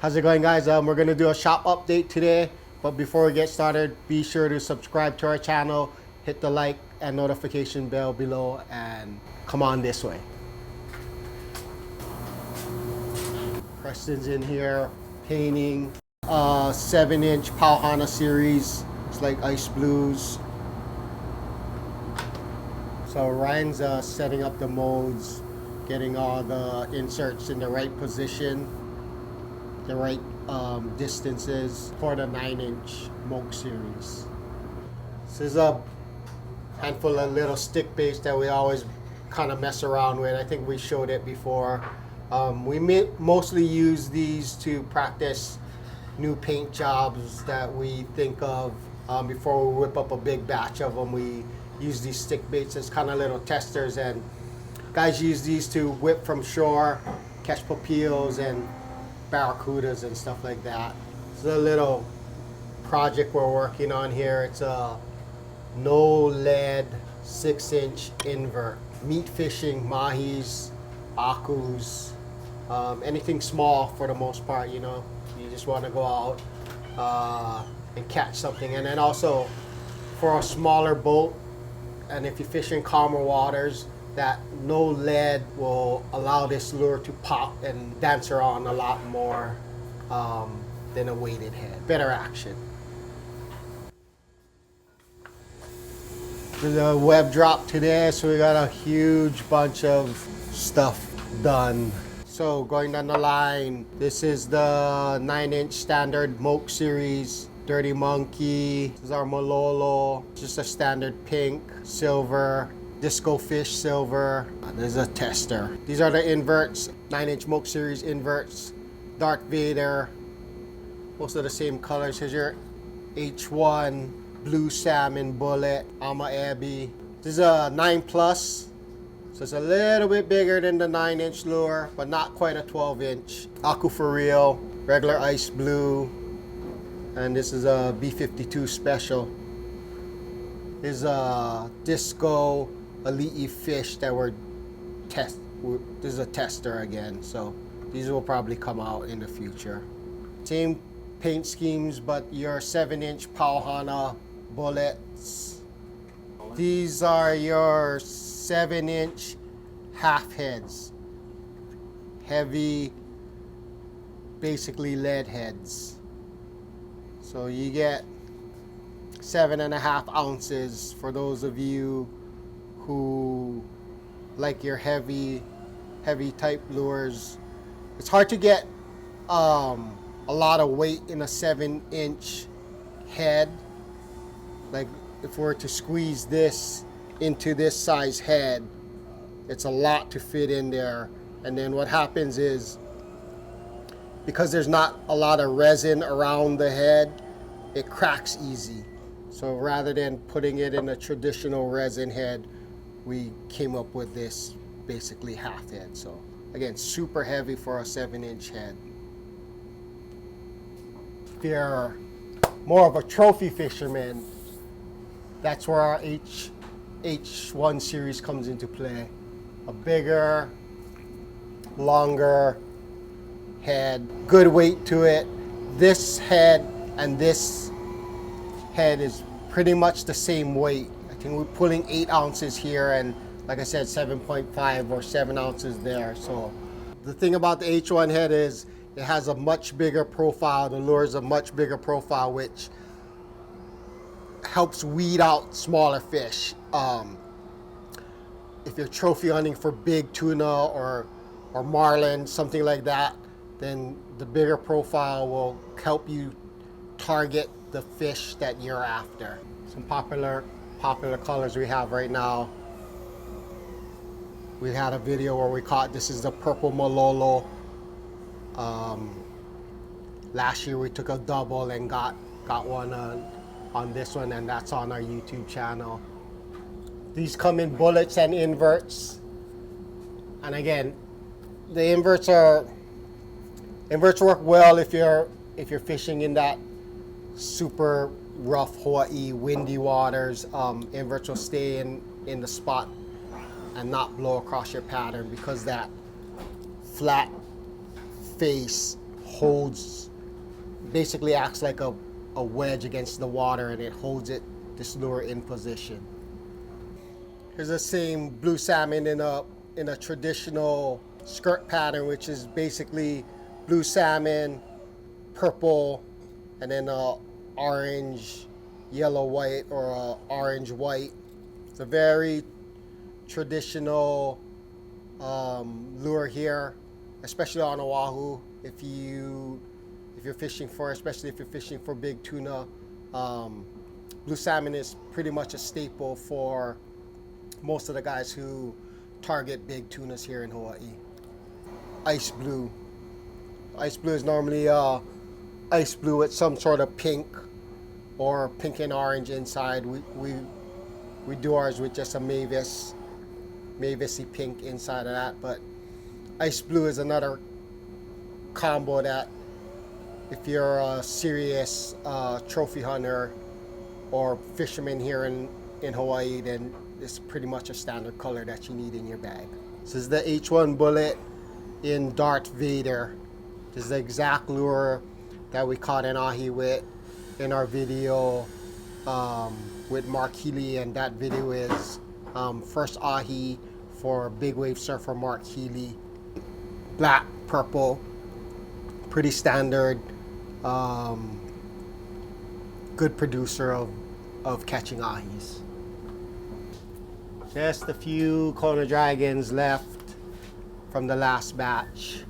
How's it going, guys? We're gonna do a shop update today, but before we get started, be sure to subscribe to our channel, hit the like and notification bell below, and come on this way. Preston's in here painting 7-inch Pauhana series. It's like ice blues. So Ryan's setting up the molds, getting all the inserts in the right position, the right distances for the 9-inch Moke series. This is a handful of little stick baits that we always kind of mess around with. I think we showed it before. We mostly use these to practice new paint jobs that we think of before we whip up a big batch of them. We use these stick baits as kind of little testers, and guys use these to whip from shore, catch papillos and barracudas and stuff like that. It's a little project we're working on here. It's a no lead 6-inch invert. Meat fishing, mahis, akus, anything small for the most part, you know. You just want to go out and catch something. And then also for a smaller boat, and if you fish in calmer waters, that no lead will allow this lure to pop and dance around a lot more than a weighted head. Better action. The web drop today, so we got a huge bunch of stuff done. So going down the line, this is the 9-inch standard Moke series. Dirty Monkey, this is our Malolo, just a standard pink, silver, Disco Fish silver. There's a tester. These are the inverts, 9-inch Moke series inverts. Darth Vader, most of the same colors. Here's your H1, Blue Salmon Bullet, Ama Abbey. This is a 9+, so it's a little bit bigger than the 9-inch lure, but not quite a 12-inch. Aku for real, regular ice blue. And this is a B52 special. This is a Disco Elite fish that we're this is a tester again, so these will probably come out in the future. Same paint schemes, but your 7-inch Pauhana bullets. These are your 7-inch half heads. Heavy, basically lead heads. So you get 7.5 ounces for those of you who like your heavy type lures. It's hard to get a lot of weight in a 7-inch head. Like if we were to squeeze this into this size head, it's a lot to fit in there. And then what happens is, because there's not a lot of resin around the head, it cracks easy. So rather than putting it in a traditional resin head, we came up with this basically half head. So again, super heavy for a 7-inch head. If you're more of a trophy fisherman, that's where our H1 series comes into play. A bigger, longer head, good weight to it. This head and this head is pretty much the same weight. I think we're pulling 8 ounces here, and like I said, 7.5 or 7 ounces there. So the thing about the H1 head is it has a much bigger profile. The lure is a much bigger profile, which helps weed out smaller fish. If you're trophy hunting for big tuna or marlin, something like that, then the bigger profile will help you target the fish that you're after. Some popular colors we have right now. We had a video where we caught, this is the purple Malolo. Last year we took a double and got one on this one, and that's on our YouTube channel. These come in bullets and inverts. And again, the inverts work well if you're fishing in that super rough Hawaii windy waters. Inverts will stay in the spot and not blow across your pattern, because that flat face holds basically acts like a wedge against the water, and it holds this lure in position. Here's the same blue salmon in a traditional skirt pattern, which is basically blue salmon, purple, and then orange, yellow, white, or orange, white. It's a very traditional lure here, especially on Oahu. Especially if you're fishing for big tuna, blue salmon is pretty much a staple for most of the guys who target big tunas here in Hawaii. Ice blue. Ice blue is normally ice blue with some sort of pink or pink and orange inside. We do ours with just a Mavisy pink inside of that, but ice blue is another combo that if you're a serious trophy hunter or fisherman here in Hawaii, then it's pretty much a standard color that you need in your bag. This is the H1 bullet in Darth Vader. This is the exact lure that we caught an ahi with in our video with Mark Healy, and that video is first ahi for big wave surfer Mark Healy. Black, purple, pretty standard, good producer of catching ahis. Just a few Kona dragons left from the last batch.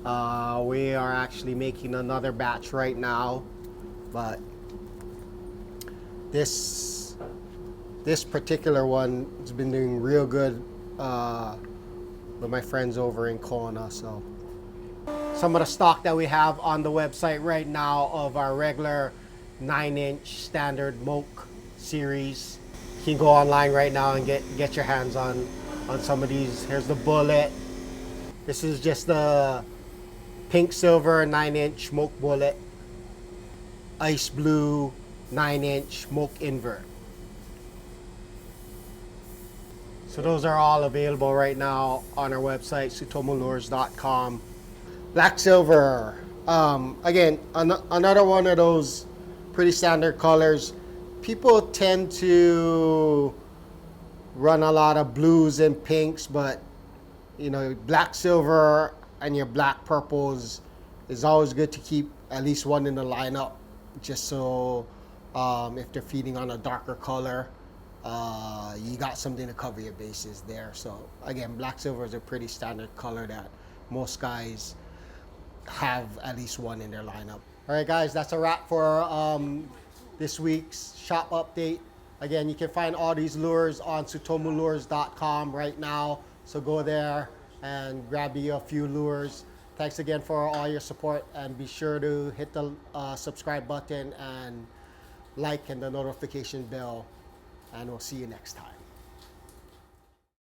We are actually making another batch right now, but this particular one has been doing real good with my friends over in Kona. So some of the stock that we have on the website right now of our regular 9-inch standard Moke series, you can go online right now and get your hands on some of these. Here's the bullet. This is just the pink silver 9-inch Moke bullet, ice blue 9-inch Moke invert. So those are all available right now on our website, sutomolures.com. Black silver, again, another one of those pretty standard colors. People tend to run a lot of blues and pinks, but you know, black silver and your black purples is always good to keep at least one in the lineup, just so if they're feeding on a darker color, you got something to cover your bases there. So again, black silver is a pretty standard color that most guys have at least one in their lineup. All right, guys, that's a wrap for this week's shop update. Again, you can find all these lures on sutomolures.com right now. So go there and grab you a few lures. Thanks again for all your support, and be sure to hit the subscribe button and like and the notification bell, and we'll see you next time.